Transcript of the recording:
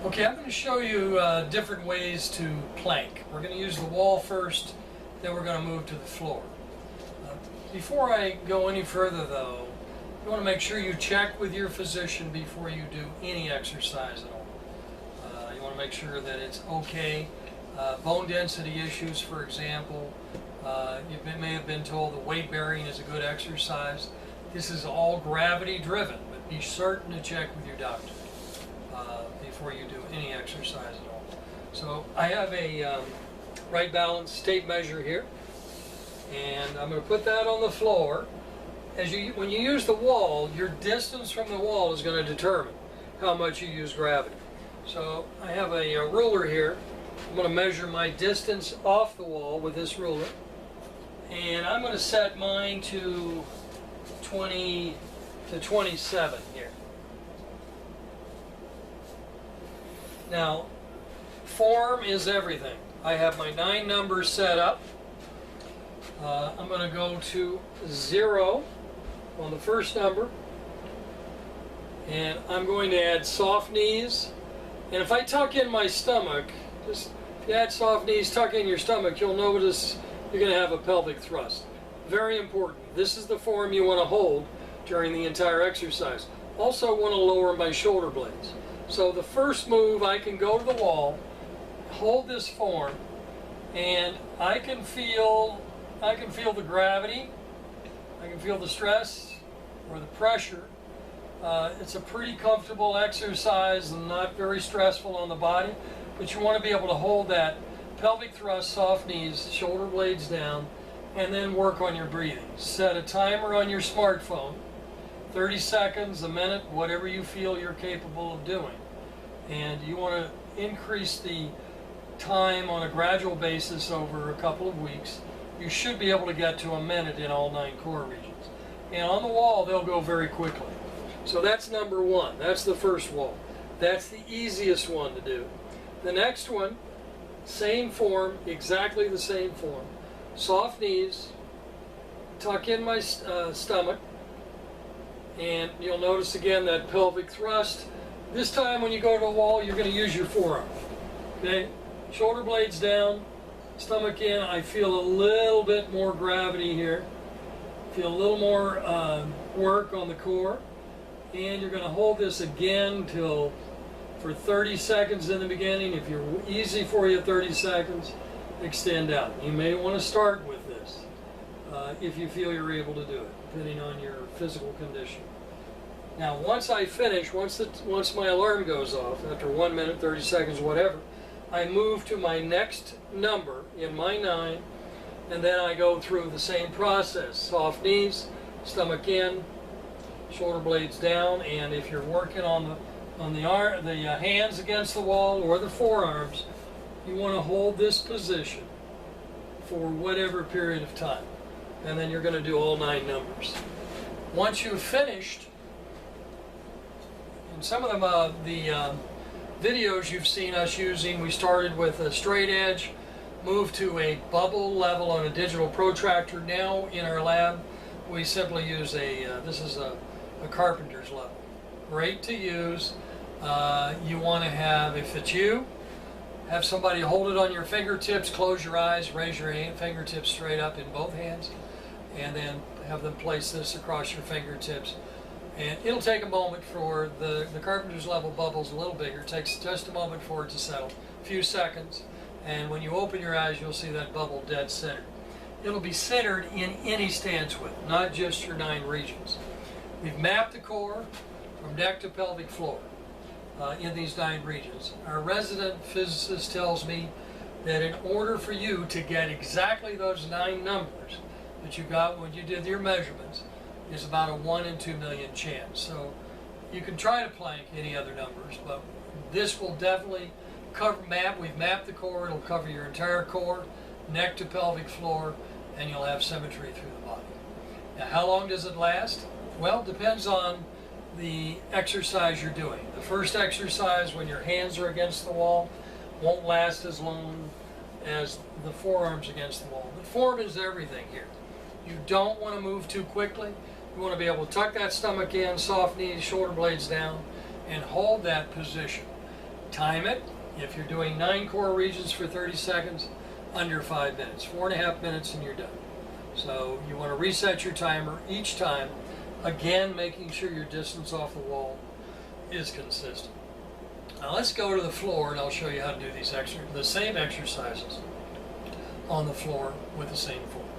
Okay, I'm going to show you different ways to plank. We're going to use the wall first, then we're going to move to the floor. Before I go any further though, you want to make sure you check with your physician before you do any exercise at all. You want to make sure that it's okay. Bone density issues, for example, you may have been told the weight bearing is a good exercise. This is all gravity driven, but be certain to check with your doctor before you do any exercise at all. So I have a Wright balance tape measure here, and I'm going to put that on the floor. When you use the wall, your distance from the wall is going to determine how much you use gravity. So I have a ruler here. I'm going to measure my distance off the wall with this ruler, and I'm going to set mine to 20 to 27 here. Now, form is everything. I have my 9 numbers set up. I'm going to go to 0 on the first number, and I'm going to add soft knees. And if I tuck in my stomach, just if you add soft knees, tuck in your stomach, you'll notice you're going to have a pelvic thrust. Very important. This is the form you want to hold during the entire exercise. Also want to lower my shoulder blades. So the first move, I can go to the wall, hold this form, and I can feel the gravity, I can feel the stress or the pressure. It's a pretty comfortable exercise and not very stressful on the body, but you want to be able to hold that pelvic thrust, soft knees, shoulder blades down, and then work on your breathing. Set a timer on your smartphone, 30 seconds, a minute, whatever you feel you're capable of doing. And you want to increase the time on a gradual basis over a couple of weeks. You should be able to get to a minute in all 9 core regions. And on the wall, they'll go very quickly. So that's number 1. That's the first wall. That's the easiest one to do. The next one, same form, exactly the same form. Soft knees, tuck in my stomach, and you'll notice again that pelvic thrust. This time when you go to the wall, you're going to use your forearm. Okay? Shoulder blades down, stomach in. I feel a little bit more gravity here. Feel a little more work on the core. And you're going to hold this again for 30 seconds in the beginning. If you're easy for you, 30 seconds, extend out. You may want to start with this if you feel you're able to do it, depending on your physical condition. Now, once I finish, once my alarm goes off, after 1 minute, 30 seconds, whatever, I move to my next number in my 9, and then I go through the same process. Soft knees, stomach in, shoulder blades down, and if you're working on the hands against the wall or the forearms, you want to hold this position for whatever period of time, and then you're going to do all 9 numbers. Once you've finished, and some of them, the videos you've seen us using, we started with a straight edge, moved to a bubble level on a digital protractor. Now in our lab, we simply use this is a carpenter's level. Great to use. You want to have, if it's you, have somebody hold it on your fingertips, close your eyes, raise your fingertips straight up in both hands, and then have them place this across your fingertips. And it'll take a moment for the carpenter's level bubble's a little bigger. It takes just a moment for it to settle, a few seconds, and when you open your eyes, you'll see that bubble dead center. It'll be centered in any stance width, not just your 9 regions. We've mapped the core from neck to pelvic floor in these 9 regions. Our resident physicist tells me that in order for you to get exactly those 9 numbers that you got when you did your measurements, is about a 1 in 2 million chance. So you can try to plank any other numbers, but this will definitely we've mapped the core, it'll cover your entire core, neck to pelvic floor, and you'll have symmetry through the body. Now, how long does it last? Well, it depends on the exercise you're doing. The first exercise, when your hands are against the wall, won't last as long as the forearms against the wall. The form is everything here. You don't want to move too quickly. You want to be able to tuck that stomach in, soft knees, shoulder blades down, and hold that position. Time it. If you're doing 9 core regions for 30 seconds, under 5 minutes. 4.5 minutes and you're done. So you want to reset your timer each time. Again, making sure your distance off the wall is consistent. Now let's go to the floor and I'll show you how to do the same exercises on the floor with the same form.